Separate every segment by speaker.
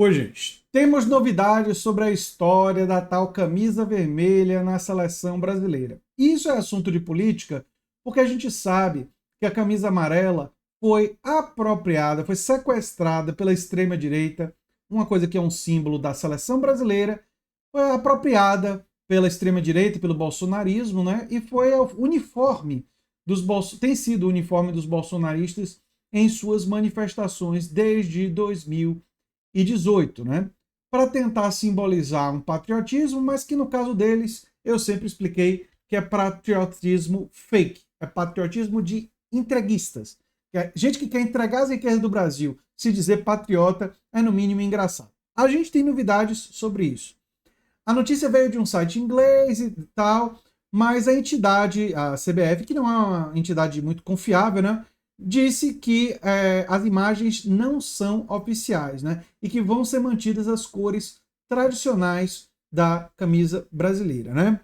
Speaker 1: Oi, gente. Temos novidades sobre a história da tal camisa vermelha na seleção brasileira. Isso é assunto de política porque a gente sabe que a camisa amarela foi apropriada, foi sequestrada pela extrema-direita, uma coisa que é um símbolo da seleção brasileira, foi apropriada pela extrema-direita, pelo bolsonarismo, né? E foi o uniforme tem sido o uniforme dos bolsonaristas em suas manifestações desde 2018, né? Para tentar simbolizar um patriotismo, mas que no caso deles, eu sempre expliquei que é patriotismo fake, é patriotismo de entreguistas. Gente que quer entregar as riquezas do Brasil, se dizer patriota, é no mínimo engraçado. A gente tem novidades sobre isso. A notícia veio de um site inglês e tal, mas a entidade, a CBF, que não é uma entidade muito confiável, né? Disse que as imagens não são oficiais, né? E que vão ser mantidas as cores tradicionais da camisa brasileira, né?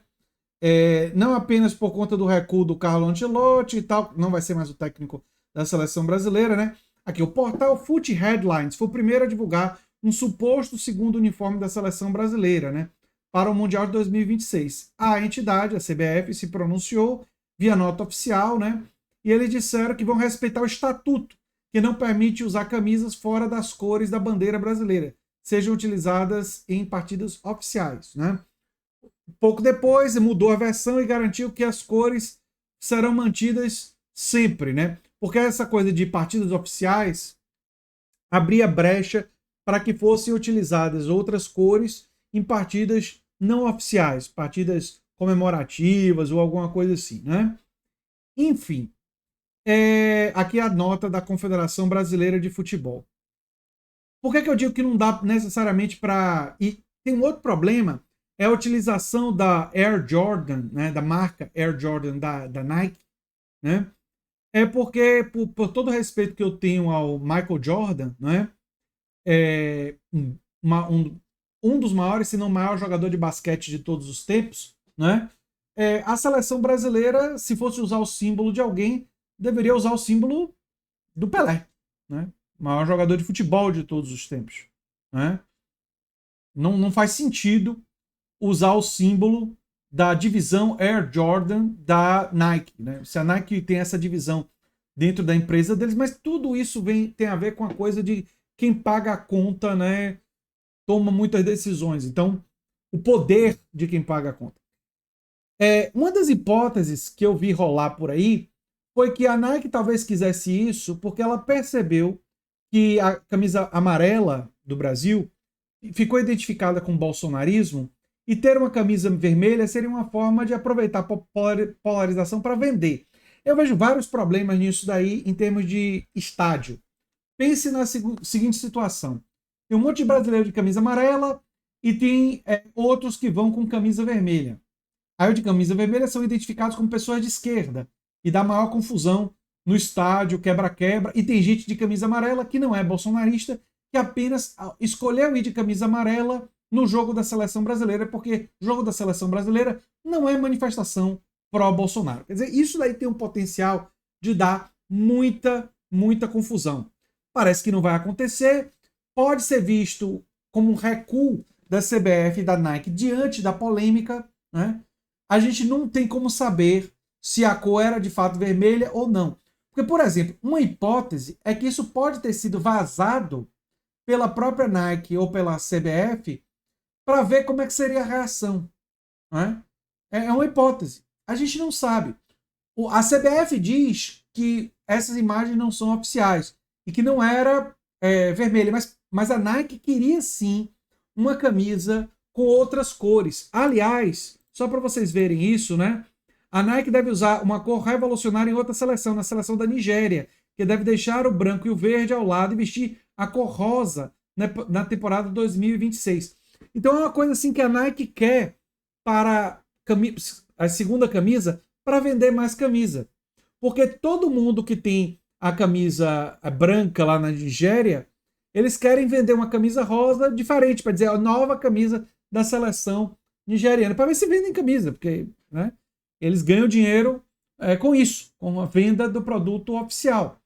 Speaker 1: Não apenas por conta do recuo do Carlo Ancelotti e tal, não vai ser mais o técnico da seleção brasileira, né? Aqui, o portal Foot Headlines foi o primeiro a divulgar um suposto segundo uniforme da seleção brasileira, né? Para o Mundial de 2026. A entidade, a CBF, se pronunciou via nota oficial, né? E eles disseram que vão respeitar o estatuto, que não permite usar camisas fora das cores da bandeira brasileira, sejam utilizadas em partidas oficiais, né? Pouco depois mudou a versão e garantiu que as cores serão mantidas sempre, né? Porque essa coisa de partidas oficiais abria brecha para que fossem utilizadas outras cores em partidas não oficiais, partidas comemorativas ou alguma coisa assim, né? Enfim, aqui a nota da Confederação Brasileira de Futebol. Por que eu digo que não dá necessariamente para... E tem um outro problema, é a utilização da Air Jordan, né, da marca Air Jordan da Nike, né? É porque, por todo o respeito que eu tenho ao Michael Jordan, né, uma, um, um dos maiores, se não o maior jogador de basquete de todos os tempos, né? A seleção brasileira, se fosse usar o símbolo de alguém, deveria usar o símbolo do Pelé, né? O maior jogador de futebol de todos os tempos, né? Não faz sentido usar o símbolo da divisão Air Jordan da Nike, né? Se a Nike tem essa divisão dentro da empresa deles, mas tudo isso tem a ver com a coisa de quem paga a conta, né? Toma muitas decisões. Então, o poder de quem paga a conta. Uma das hipóteses que eu vi rolar por aí foi que a Nike talvez quisesse isso porque ela percebeu que a camisa amarela do Brasil ficou identificada com o bolsonarismo e ter uma camisa vermelha seria uma forma de aproveitar a polarização para vender. Eu vejo vários problemas nisso daí em termos de estádio. Pense na seguinte situação. Tem um monte de brasileiro de camisa amarela e tem outros que vão com camisa vermelha. Aí os de camisa vermelha são identificados como pessoas de esquerda e dá maior confusão no estádio, quebra-quebra. E tem gente de camisa amarela que não é bolsonarista, que apenas escolheu ir de camisa amarela no jogo da seleção brasileira, porque o jogo da seleção brasileira não é manifestação pró-Bolsonaro. Quer dizer, isso daí tem um potencial de dar muita confusão. Parece que não vai acontecer, pode ser visto como um recuo da CBF e da Nike diante da polêmica, né? A gente não tem como saber se a cor era de fato vermelha ou não. Porque, por exemplo, uma hipótese é que isso pode ter sido vazado pela própria Nike ou pela CBF para ver como é que seria a reação. Né? É uma hipótese. A gente não sabe. A CBF diz que essas imagens não são oficiais e que não era vermelha, mas a Nike queria sim uma camisa com outras cores. Aliás, só para vocês verem isso, né? A Nike deve usar uma cor revolucionária em outra seleção, na seleção da Nigéria, que deve deixar o branco e o verde ao lado e vestir a cor rosa na temporada 2026. Então é uma coisa assim que a Nike quer para a segunda camisa para vender mais camisa. Porque todo mundo que tem a camisa branca lá na Nigéria, eles querem vender uma camisa rosa diferente, para dizer a nova camisa da seleção nigeriana, para ver se vendem camisa, porque né, eles ganham dinheiro com isso, com a venda do produto oficial.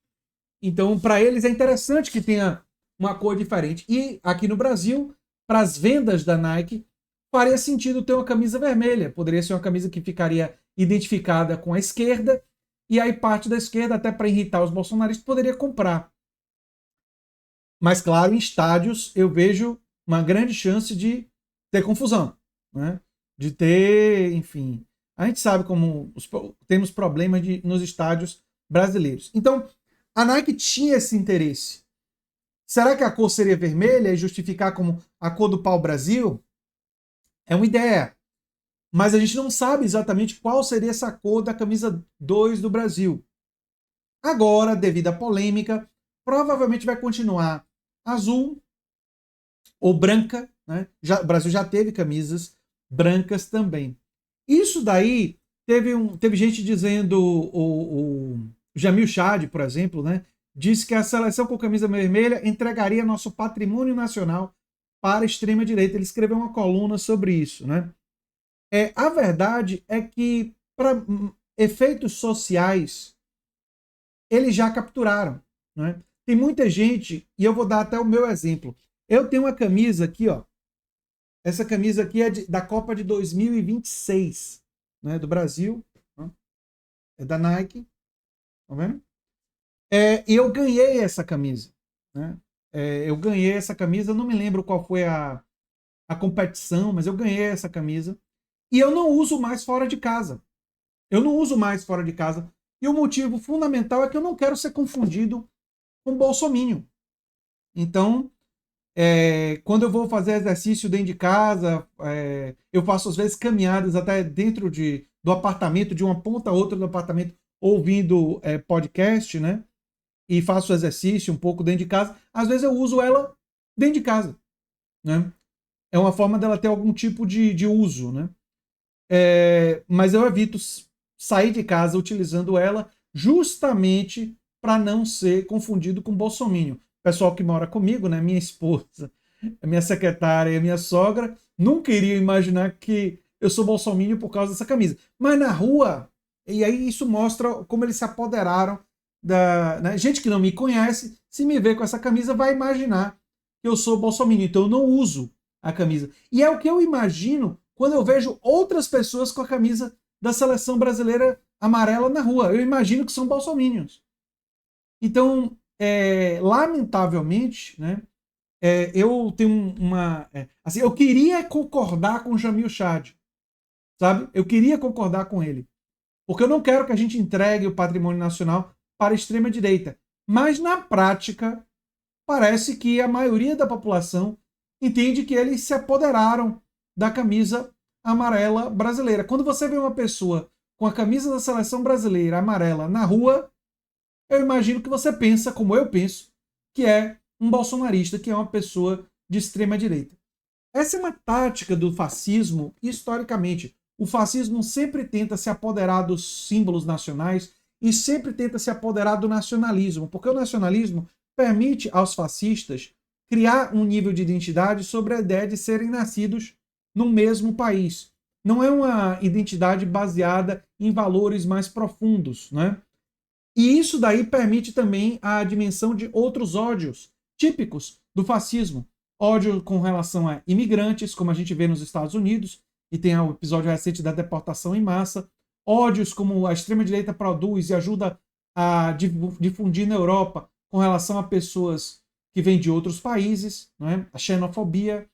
Speaker 1: Então, para eles é interessante que tenha uma cor diferente. E aqui no Brasil, para as vendas da Nike, faria sentido ter uma camisa vermelha. Poderia ser uma camisa que ficaria identificada com a esquerda, e aí parte da esquerda, até para irritar os bolsonaristas, poderia comprar. Mas, claro, em estádios eu vejo uma grande chance de ter confusão, né? De ter, enfim... A gente sabe como temos problemas nos estádios brasileiros. Então, a Nike tinha esse interesse. Será que a cor seria vermelha e justificar como a cor do pau-brasil? É uma ideia. Mas a gente não sabe exatamente qual seria essa cor da camisa 2 do Brasil. Agora, devido à polêmica, provavelmente vai continuar azul ou branca, né? O Brasil já teve camisas brancas também. Isso daí, teve gente dizendo, o Jamil Chad, por exemplo, né? Disse que a seleção com camisa vermelha entregaria nosso patrimônio nacional para a extrema-direita. Ele escreveu uma coluna sobre isso, né? A verdade é que, para efeitos sociais, eles já capturaram, né? Tem muita gente, e eu vou dar até o meu exemplo. Eu tenho uma camisa aqui, ó. Essa camisa aqui é da Copa de 2026, né, do Brasil. Né? É da Nike. Tá vendo? E eu ganhei essa camisa. Né? Eu ganhei essa camisa, não me lembro qual foi a competição, mas eu ganhei essa camisa. E eu não uso mais fora de casa. Eu não uso mais fora de casa. E o motivo fundamental é que eu não quero ser confundido com bolsominion. Então, quando eu vou fazer exercício dentro de casa, eu faço às vezes caminhadas até dentro do apartamento, de uma ponta a outra do apartamento, ouvindo podcast, né? E faço exercício um pouco dentro de casa. Às vezes eu uso ela dentro de casa, né? É uma forma dela ter algum tipo de uso, né? Mas eu evito sair de casa utilizando ela justamente para não ser confundido com bolsominion. O pessoal que mora comigo, né, minha esposa, a minha secretária e a minha sogra, nunca iriam imaginar que eu sou bolsominion por causa dessa camisa. Mas na rua, e aí isso mostra como eles se apoderaram né? Gente que não me conhece, se me vê com essa camisa, vai imaginar que eu sou bolsominion. Então eu não uso a camisa. E é o que eu imagino quando eu vejo outras pessoas com a camisa da seleção brasileira amarela na rua. Eu imagino que são bolsominions. Então, lamentavelmente, né, eu tenho assim, eu queria concordar com o Jamil Chad, sabe? Eu queria concordar com ele. Porque eu não quero que a gente entregue o patrimônio nacional para a extrema-direita. Mas, na prática, parece que a maioria da população entende que eles se apoderaram da camisa amarela brasileira. Quando você vê uma pessoa com a camisa da seleção brasileira amarela na rua, eu imagino que você pensa, como eu penso, que é um bolsonarista, que é uma pessoa de extrema direita. Essa é uma tática do fascismo historicamente. O fascismo sempre tenta se apoderar dos símbolos nacionais e sempre tenta se apoderar do nacionalismo, porque o nacionalismo permite aos fascistas criar um nível de identidade sobre a ideia de serem nascidos no mesmo país. Não é uma identidade baseada em valores mais profundos, né? E isso daí permite também a dimensão de outros ódios típicos do fascismo. Ódio com relação a imigrantes, como a gente vê nos Estados Unidos, e tem o episódio recente da deportação em massa. Ódios como a extrema-direita produz e ajuda a difundir na Europa com relação a pessoas que vêm de outros países, não é? A xenofobia,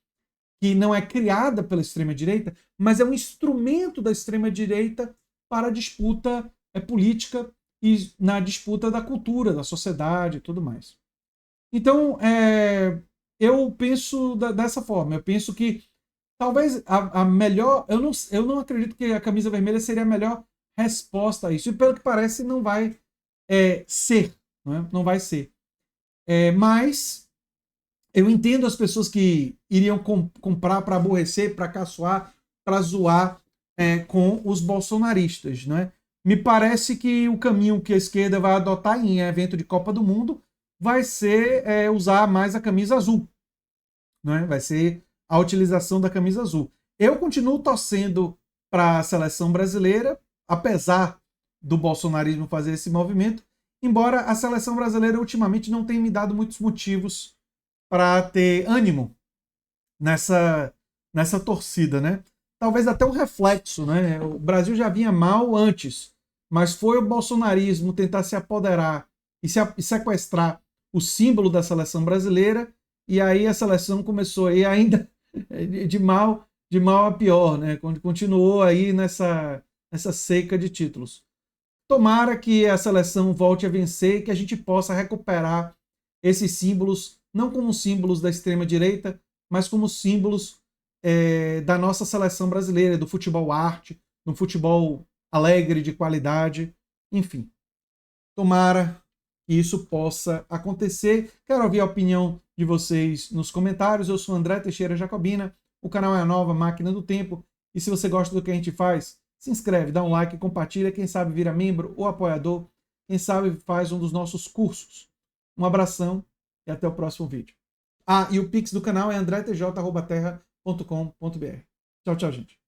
Speaker 1: que não é criada pela extrema-direita, mas é um instrumento da extrema-direita para a disputa política e na disputa da cultura, da sociedade e tudo mais. Então, eu penso dessa forma. Eu penso que talvez a melhor... Eu não acredito que a camisa vermelha seria a melhor resposta a isso. E pelo que parece, não vai ser. Não é? Não vai ser. Mas eu entendo as pessoas que iriam comprar para aborrecer, para caçoar, para zoar com os bolsonaristas, né? Me parece que o caminho que a esquerda vai adotar em evento de Copa do Mundo vai ser usar mais a camisa azul, né? Vai ser a utilização da camisa azul. Eu continuo torcendo para a seleção brasileira, apesar do bolsonarismo fazer esse movimento, embora a seleção brasileira ultimamente não tenha me dado muitos motivos para ter ânimo nessa torcida, né? Talvez até um reflexo, né? O Brasil já vinha mal antes, mas foi o bolsonarismo tentar se apoderar e sequestrar o símbolo da seleção brasileira, e aí a seleção começou aí ainda de mal a pior, né? Continuou aí nessa seca de títulos. Tomara que a seleção volte a vencer e que a gente possa recuperar esses símbolos, não como símbolos da extrema-direita, mas como símbolos da nossa seleção brasileira, do futebol arte, do futebol alegre, de qualidade, enfim. Tomara que isso possa acontecer. Quero ouvir a opinião de vocês nos comentários. Eu sou André Teixeira Jacobina, o canal é a Nova Máquina do Tempo, e se você gosta do que a gente faz, se inscreve, dá um like, compartilha, quem sabe vira membro ou apoiador, quem sabe faz um dos nossos cursos. Um abração e até o próximo vídeo. Ah, e o Pix do canal é andretj.terra.com.br. Tchau, tchau, gente.